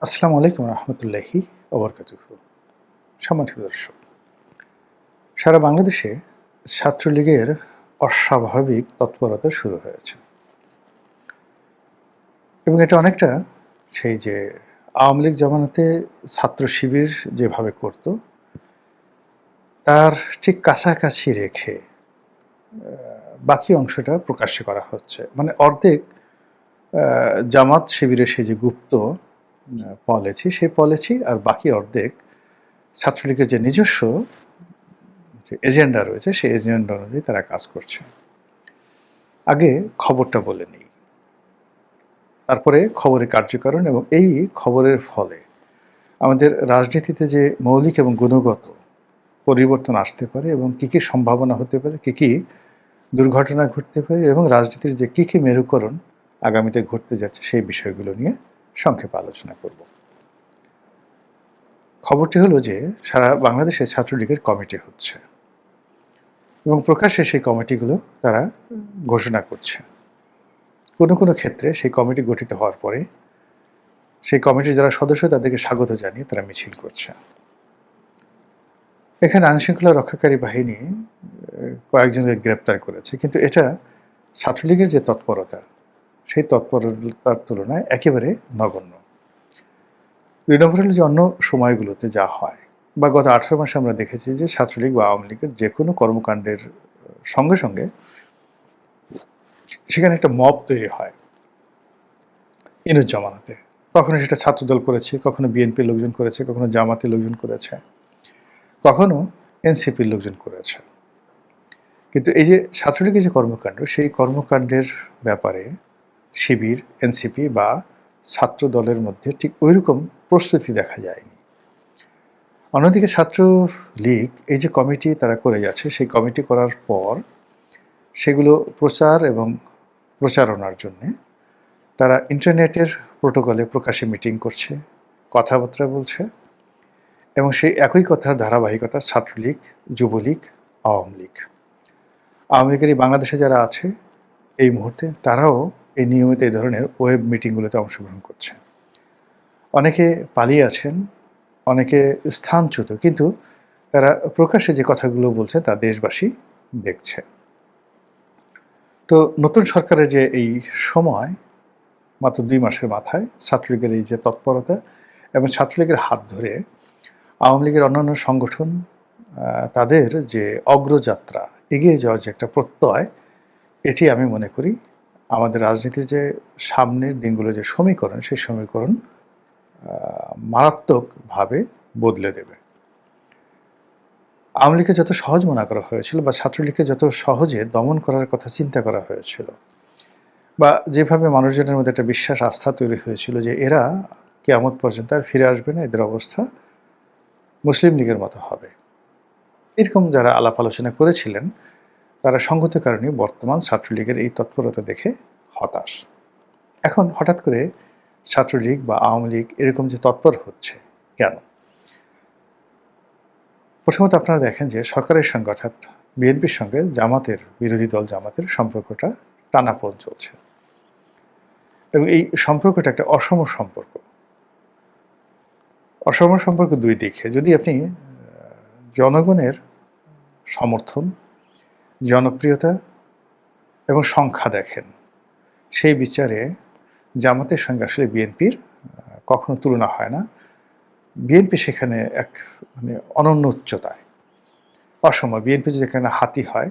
আসসালামু আলাইকুম রহমতুল্লাহি ওবরকাতুহু। সম্মানিত দর্শক, সারা বাংলাদেশে ছাত্রলীগের অস্বাভাবিক তৎপরতা শুরু হয়েছে এবং এটা অনেকটা সেই যে আওয়ামী লীগ জামানাতে ছাত্র শিবির যেভাবে করত তার ঠিক কাছাকাছি রেখে বাকি অংশটা প্রকাশ্যে করা হচ্ছে। মানে অর্ধেক জামাত শিবিরের সেই যে গুপ্ত পলিসি সেই পলিসি আর বাকি অর্ধেক ছাত্রলীগের যে নিজস্ব যে এজেন্ডা রয়েছে সেই এজেন্ডা অনুযায়ী তারা কাজ করছে। আগে খবরটা বলে নিই, তারপরে খবরের কার্যকারণ এবং এই খবরের ফলে আমাদের রাজনীতিতে যে মৌলিক এবং গুণগত পরিবর্তন আসতে পারে এবং কী কী সম্ভাবনা হতে পারে, কী কী দুর্ঘটনা ঘটতে পারে এবং রাজনীতির যে কী কী মেরুকরণ আগামীতে ঘটতে যাচ্ছে সেই বিষয়গুলো নিয়ে সংক্ষেপে আলোচনা করব। খবরটি হলো যে সারা বাংলাদেশে ছাত্রলীগের কমিটি হচ্ছে এবং প্রকাশ্যে সেই কমিটিগুলো তারা ঘোষণা করছে। কোনো কোনো ক্ষেত্রে সেই কমিটি গঠিত হওয়ার পরে সেই কমিটির যারা সদস্য তাদেরকে স্বাগত জানিয়ে তারা মিছিল করছে। এখানে আইনশৃঙ্খলা রক্ষাকারী বাহিনী কয়েকজনকে গ্রেপ্তার করেছে, কিন্তু এটা ছাত্রলীগের যে তৎপরতা সেই তৎপরতার তুলনায় একেবারে নগণ্য। ২ নম্বর হলো যে অন্য সময়গুলোতে যা হয় বা গত ১৮ মাসে আমরা দেখেছি যে ছাত্রলীগ বা আওয়ামী লীগের যে কোনো কর্মকাণ্ডের সঙ্গে সঙ্গে সেখানে একটা মব তৈরি হয় ইনুস জামানাতে। কখনো সেটা ছাত্রদল করেছে, কখনো বিএনপির লোকজন করেছে, কখনো জামাতের লোকজন করেছে, কখনো এনসিপির লোকজন করেছে। কিন্তু এই যে ছাত্রলীগের যে কর্মকাণ্ড সেই কর্মকাণ্ডের ব্যাপারে শিবির, এনসিপি বা ছাত্র দলের মধ্যে ঠিক ওইরকম প্রস্তুতি দেখা যায়নি। অন্যদিকে ছাত্রলীগ এই যে কমিটি তারা করে যাচ্ছে সেই কমিটি করার পর সেগুলো প্রচার এবং প্রচারণার জন্যে তারা ইন্টারনেটের প্রোটোকলে প্রকাশ্যে মিটিং করছে, কথাবার্তা বলছে এবং সেই একই কথার ধারাবাহিকতা ছাত্রলীগ, যুবলীগ, আওয়ামী লীগ। আওয়ামী লীগের এই বাংলাদেশে যারা আছে এই মুহূর্তে তারাও এই নিয়মিত এই ধরনের ওয়েব মিটিংগুলোতে অংশগ্রহণ করছে। অনেকে পালিয়ে আছেন, অনেকে স্থানচ্যুত, কিন্তু তারা প্রকাশ্যে যে কথাগুলো বলছে তা দেশবাসী দেখছে। তো নতুন সরকারের যে এই সময় মাত্র ২ মাসের মাথায় ছাত্রলীগের এই যে তৎপরতা এবং ছাত্রলীগের হাত ধরে আওয়ামী লীগের অন্যান্য সংগঠন তাদের যে অগ্রযাত্রা, এগিয়ে যাওয়ার যে একটা প্রত্যয়, এটি আমি মনে করি আমাদের রাজনীতির যে সামনের দিনগুলো যে সমীকরণ সেই সমীকরণ মারাত্মকভাবে বদলে দেবে। আওয়ামী লীগকে যত সহজ মনে করা হয়েছিল বা ছাত্রলীগকে যত সহজে দমন করার কথা চিন্তা করা হয়েছিল বা যেভাবে মানুষজনের মধ্যে একটা বিশ্বাস আস্থা তৈরি হয়েছিল যে এরা কিয়ামত পর্যন্ত আর ফিরে আসবে না, এদের অবস্থা মুসলিম লীগের মতো হবে, এরকম যারা আলাপ আলোচনা করেছিলেন তারা সঙ্গত কারণে বর্তমান ছাত্রলীগের এই তৎপরতা দেখে হতাশ। এখন হঠাৎ করে ছাত্রলীগ বা আওয়ামী লীগ এরকম যে তৎপর হচ্ছে কেন? প্রথমত আপনারা দেখেন যে সরকারের সঙ্গে অর্থাৎ বিএনপির সঙ্গে জামাতের, বিরোধী দল জামাতের সম্পর্কটা টানাপোড়েন চলছে এবং এই সম্পর্কটা একটা অসম সম্পর্ক। অসম সম্পর্ক দুই দিকে। যদি আপনি জনগণের সমর্থন, জনপ্রিয়তা এবং সংখ্যা দেখেন, সেই বিচারে জামাতের সঙ্গে আসলে বিএনপির কখনো তুলনা হয় না। বিএনপি সেখানে এক মানে অনন্য উচ্চতায়, অসম। বিএনপি যদি এখানে হাতি হয়,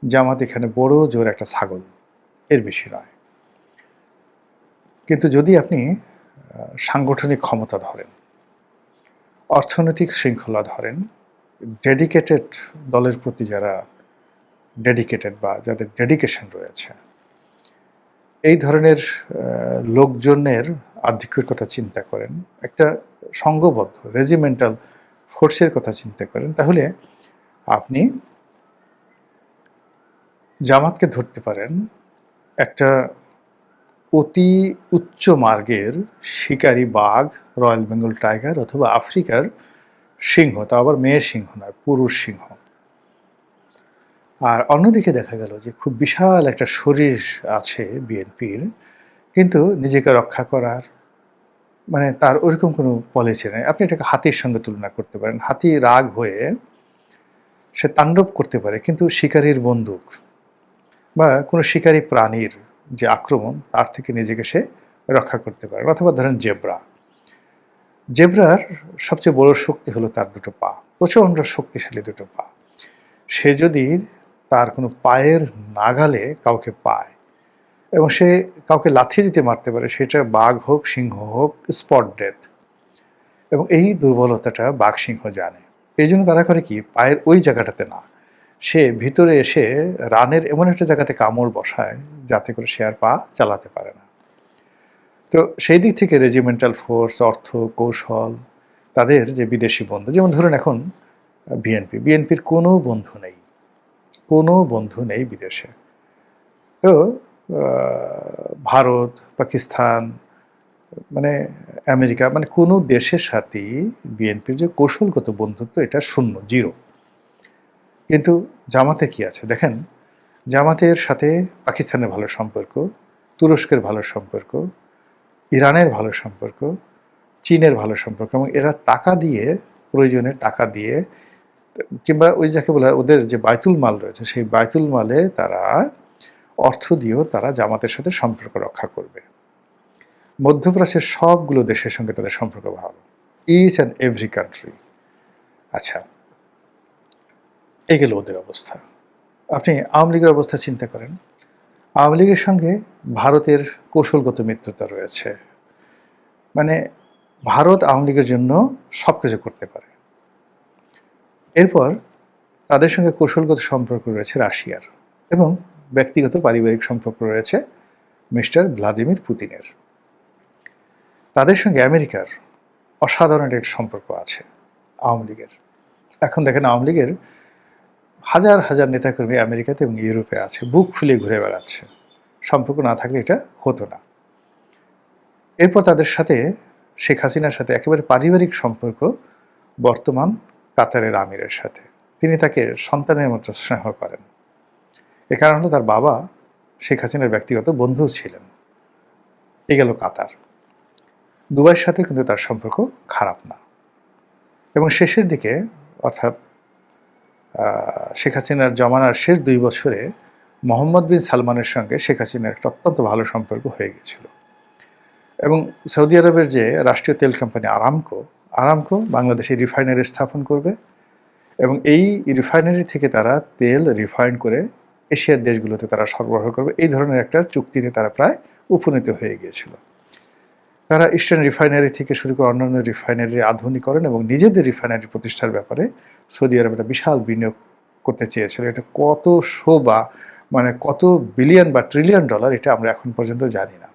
জামাত এখানে বড় জোর একটা ছাগল, এর বেশি নয়। কিন্তু যদি আপনি সাংগঠনিক ক্ষমতা ধরেন, অর্থনৈতিক শৃঙ্খলা ধরেন, ডেডিকেটেড দলের প্রতি যারা ডেডিকেটেড বা যাদের ডেডিকেশন রয়েছে, এই ধরনের লোকজনের আধিক্যের কথা চিন্তা করেন, একটা সংঘবদ্ধ রেজিমেন্টাল ফোর্সের কথা চিন্তা করেন, তাহলে আপনি জামাতকে ধরতে পারেন একটা অতি উচ্চ মার্গের শিকারী বাঘ, রয়্যাল বেঙ্গল টাইগার অথবা আফ্রিকার সিংহ, তা আবার মেয়ের সিংহ নয়, পুরুষ সিংহ। আর অন্যদিকে দেখা গেল যে খুব বিশাল একটা শরীর আছে বিএনপির, কিন্তু নিজেকে রক্ষা করার, মানে তার ওইরকম কোনো পলিসি নেই। আপনি এটাকে হাতির সঙ্গে তুলনা করতে পারেন। হাতি রাগ হয়ে সে তাণ্ডব করতে পারে, কিন্তু শিকারীর বন্দুক বা কোনো শিকারী প্রাণীর যে আক্রমণ তার থেকে নিজেকে সে রক্ষা করতে পারে। অথবা ধরেন জেব্রা, জেব্রার সবচেয়ে বড় শক্তি হলো তার দুটো পা, প্রচণ্ড শক্তিশালী দুটো পা। সে যদি তার কোনো পায়ের নাগালে কাউকে পায় এবং সে কাউকে লাথি দিতে মারতে পারে, সেটা বাঘ হোক সিংহ হোক, স্পট ডেথ। এবং এই দুর্বলতাটা বাঘ সিংহ জানে। এই জন্য তারা করে কি, পায়ের ওই জায়গাটাতে না, সে ভিতরে এসে রানের এমন একটা জায়গাতে কামড় বসায় যাতে করে সে আর পা চালাতে পারে না। তো সেই দিক থেকে রেজিমেন্টাল ফোর্স, অর্থ, কৌশল, তাদের যে বিদেশি বন্ধু, যেমন ধরুন এখন বিএনপির কোনো বন্ধু নেই, কোনো বন্ধু নেই বিদেশে। তো ভারত, পাকিস্তান, মানে আমেরিকা, মানে কোনো দেশের সাথেই বিএনপির যে কৌশলগত বন্ধুত্ব, এটা শূন্য, জিরো। কিন্তু জামাতে কি আছে দেখেন, জামাতের সাথে পাকিস্তানের ভালো সম্পর্ক, তুরস্কের ভালো সম্পর্ক, ইরানের ভালো সম্পর্ক, চীনের ভালো সম্পর্ক, এবং এরা টাকা দিয়ে, প্রয়োজনে টাকা দিয়ে, কিংবা ওই যাকে বলে ওদের যে বায়তুল মাল রয়েছে, সেই বায়তুল মালে তারা অর্থ দিয়েও তারা জামাতের সাথে সম্পর্ক রক্ষা করবে। মধ্যপ্রাচ্যের সবগুলো দেশের সঙ্গে তাদের সম্পর্ক ভালো, ইচ অ্যান্ড এভরি কান্ট্রি। আচ্ছা, এই গেল ওদের অবস্থা। আপনি আওয়ামী লীগের অবস্থা চিন্তা করেন। আওয়ামী লীগের সঙ্গে ভারতের কৌশলগত মিত্রতা রয়েছে, মানে ভারত আওয়ামী লীগের জন্য সব কিছু করতে পারে। এরপর তাদের সঙ্গে কৌশলগত সম্পর্ক রয়েছে রাশিয়ার, এবং ব্যক্তিগত পারিবারিক সম্পর্ক রয়েছে মিস্টার ভ্লাদিমির পুতিনের। তাদের সঙ্গে আমেরিকার অসাধারণ একটা সম্পর্ক আছে আওয়ামী লীগের। এখন দেখেন, আওয়ামী লীগের হাজার হাজার নেতাকর্মী আমেরিকাতে এবং ইউরোপে আছে, বুক ফুলিয়ে ঘুরে বেড়াচ্ছে। সম্পর্ক না থাকলে এটা হতো না। এরপর তাদের সাথে, শেখ হাসিনার সাথে একেবারে পারিবারিক সম্পর্ক বর্তমান কাতারের আমিরের সাথে। তিনি তাকে সন্তানের মতো স্নেহ করেন। এ কারণ হলো তার বাবা শেখ হাসিনার ব্যক্তিগত বন্ধু ছিলেন। এ গেল কাতার। দুবাইয়ের সাথে কিন্তু তার সম্পর্ক খারাপ না। এবং শেষের দিকে, অর্থাৎ শেখ হাসিনার জমানার শেষ 2 বছরে মোহাম্মদ বিন সালমানের সঙ্গে শেখ হাসিনার একটা অত্যন্ত ভালো সম্পর্ক হয়ে গেছিল। এবং সৌদি আরবের যে রাষ্ট্রীয় তেল কোম্পানি আরামকো বাংলাদেশে রিফাইনারি স্থাপন করবে, এবং এই রিফাইনারি থেকে তারা তেল রিফাইন করে এশিয়ার দেশগুলোতে তারা সরবরাহ করবে। এই ধরনের একটা চুক্তিতে তারা প্রায় উপনীত হয়ে গিয়েছিল। তারা ইস্টার্ন রিফাইনারি থেকে শুরু করে অন্যান্য রিফাইনারি আধুনিকরণ এবং নিজেদের রিফাইনারি প্রতিষ্ঠার ব্যাপারে সৌদি আরব একটা বিশাল বিনিয়োগ করতে চেয়েছিল। এটা কতশো বা মানে কত বিলিয়ন বা ট্রিলিয়ন ডলার, এটা আমরা এখন পর্যন্ত জানি না।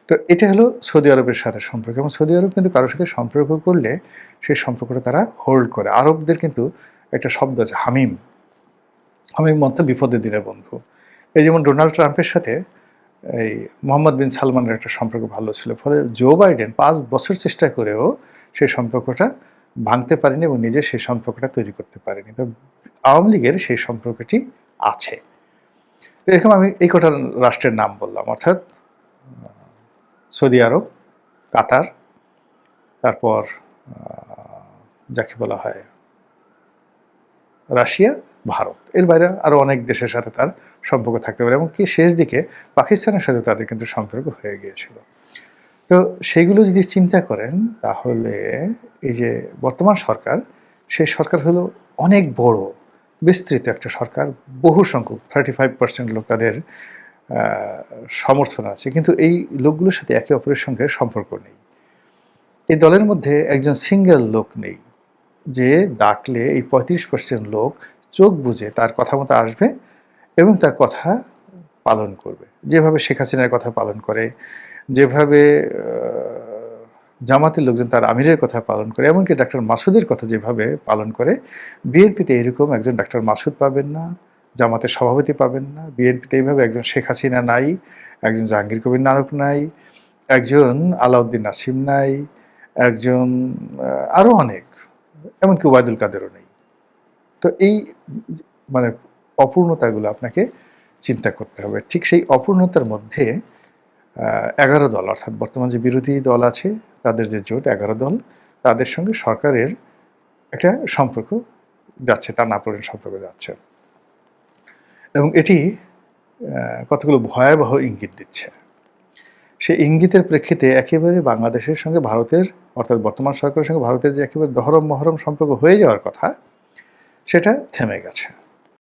তো এটা হলো সৌদি আরবের সাথে সম্পর্ক। এবং সৌদি আরব কিন্তু কারোর সাথে সম্পর্ক করলে সেই সম্পর্কটা তারা হোল্ড করে। আরবদের কিন্তু একটা শব্দ আছে, হামিম। হামিম মতো বিপদের দিনের বন্ধু। এই যেমন ডোনাল্ড ট্রাম্পের সাথে এই মোহাম্মদ বিন সালমানের একটা সম্পর্ক ভালো ছিল, ফলে জো বাইডেন 5 বছর চেষ্টা করেও সেই সম্পর্কটা ভাঙতে পারেনি এবং নিজে সেই সম্পর্কটা তৈরি করতে পারেনি। তো আওয়ামী লীগের সেই সম্পর্কটি আছে। তো এরকম আমি এই কটা রাষ্ট্রের নাম বললাম, অর্থাৎ সৌদি আরব, কাতার, তারপর যাকে বলা হয় রাশিয়া, ভারত। এর বাইরে আরও অনেক দেশের সাথে তার সম্পর্ক থাকতে পারে, এমনকি শেষ দিকে পাকিস্তানের সাথে তাদের কিন্তু সম্পর্ক হয়ে গিয়েছিল। তো সেইগুলো যদি চিন্তা করেন, তাহলে এই যে বর্তমান সরকার, সেই সরকার হলো অনেক বড় বিস্তৃত একটা সরকার। বহু সংখ্যক 35% লোক তাদের সমর্থন আছে, কিন্তু এই লোকগুলোর সাথে একে অপরের সঙ্গে সম্পর্ক নেই। এই দলের মধ্যে একজন সিঙ্গেল লোক নেই যে ডাকলে এই 35% লোক চোখ বুজে তার কথা মতো আসবে এবং তার কথা পালন করবে। যেভাবে শেখ হাসিনার কথা পালন করে, যেভাবে জামাতের লোকজন তার আমিরের কথা পালন করে, এমনকি ডাক্তার মাসুদের কথা যেভাবে পালন করে, বিএনপিতে এরকম একজন ডাক্তার মাসুদ পাবেন না, জামাতের সভাপতি পাবেন না। বিএনপিতে এইভাবে একজন শেখ হাসিনা নাই, একজন জাহাঙ্গীর কবির নানক নাই, একজন আলাউদ্দিন নাসিম নাই, একজন আরও অনেক, এমনকি ওবায়দুল কাদেরও নেই। তো এই মানে অপূর্ণতাগুলো আপনাকে চিন্তা করতে হবে। ঠিক সেই অপূর্ণতার মধ্যে 11 দল, অর্থাৎ বর্তমান যে বিরোধী দল আছে তাদের যে জোট 11 দল, তাদের সঙ্গে সরকারের একটা সম্পর্ক যাচ্ছে, টানাপোড়েন সম্পর্ক যাচ্ছে। এবং এটি কতগুলো ভয়াবহ ইঙ্গিত দিচ্ছে। সেই ইঙ্গিতের প্রেক্ষিতে একেবারে বাংলাদেশের সঙ্গে ভারতের, অর্থাৎ বর্তমান সরকারের সঙ্গে ভারতের যে একেবারে দহরম মহরম সম্পর্ক হয়ে যাওয়ার কথা, সেটা থেমে গেছে।